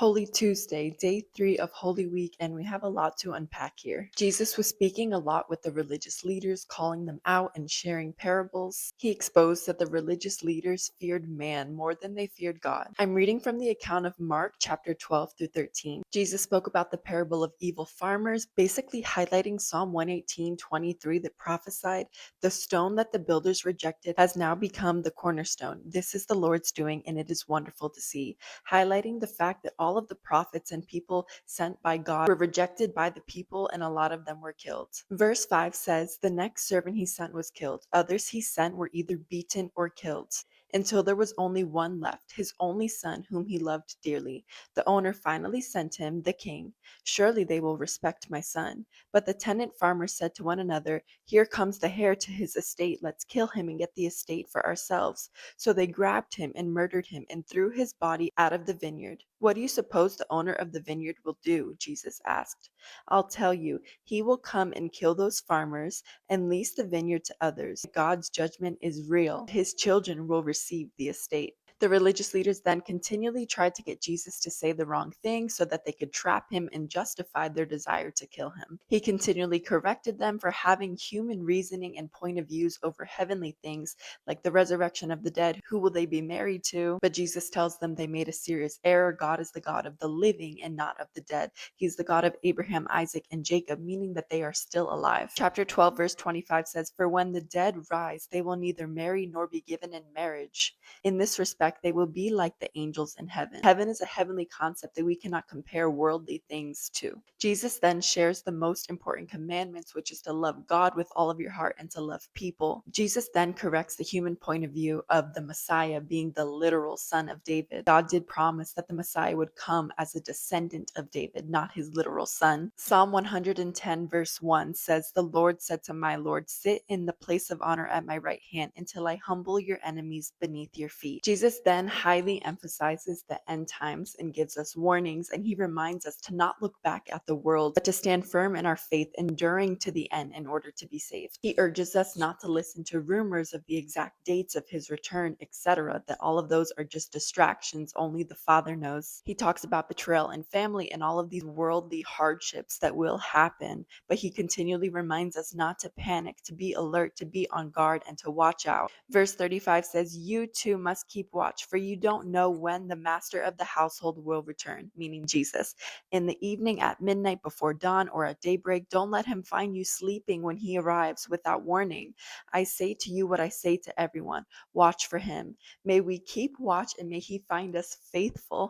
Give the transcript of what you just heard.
Holy Tuesday, day 3 of Holy Week, and we have a lot to unpack here. Jesus was speaking a lot with the religious leaders, calling them out and sharing parables. He exposed that the religious leaders feared man more than they feared God. I'm reading from the account of Mark chapter 12 through 13. Jesus spoke about the parable of evil farmers, basically highlighting Psalm 118:23 that prophesied, "The stone that the builders rejected has now become the cornerstone. This is the Lord's doing, and it is wonderful to see," highlighting the fact that all of the prophets and people sent by God were rejected by the people, and a lot of them were killed. Verse 5 says, "The next servant he sent was killed. Others he sent were either beaten or killed, until there was only one left, his only son, whom he loved dearly. The owner finally sent him, the king. 'Surely they will respect my son.' But the tenant farmers said to one another, 'Here comes the heir to his estate. Let's kill him and get the estate for ourselves.' So they grabbed him and murdered him and threw his body out of the vineyard. 'What do you suppose the owner of the vineyard will do?' Jesus asked. 'I'll tell you, he will come and kill those farmers and lease the vineyard to others. God's judgment is real. His children will receive the estate.'" The religious leaders then continually tried to get Jesus to say the wrong thing so that they could trap him and justify their desire to kill him. He continually corrected them for having human reasoning and point of views over heavenly things like the resurrection of the dead. Who will they be married to? But Jesus tells them they made a serious error. God is the God of the living and not of the dead. He's the God of Abraham, Isaac, and Jacob, meaning that they are still alive. Chapter 12, verse 25 says, "For when the dead rise, they will neither marry nor be given in marriage. In this respect, they will be like the angels in heaven." Heaven is a heavenly concept that we cannot compare worldly things to. Jesus then shares the most important commandments, which is to love God with all of your heart and to love people. Jesus then corrects the human point of view of the Messiah being the literal son of David. God did promise that the Messiah would come as a descendant of David, not his literal son. Psalm 110 verse 1 says, "The Lord said to my Lord, 'Sit in the place of honor at my right hand until I humble your enemies beneath your feet.'" Jesus then highly emphasizes the end times and gives us warnings, and he reminds us to not look back at the world, but to stand firm in our faith, enduring to the end in order to be saved. He urges us not to listen to rumors of the exact dates of his return, etc., that all of those are just distractions, only the Father knows. He talks about betrayal and family and all of these worldly hardships that will happen, but he continually reminds us not to panic, to be alert, to be on guard, and to watch out. Verse 35 says, "You too must keep watch, for you don't know when the master of the household will return," meaning Jesus. "In the evening, at midnight, before dawn, or at daybreak. Don't let him find you sleeping when he arrives without warning. I say to you what I say to everyone: watch for him." May we keep watch and may he find us faithful.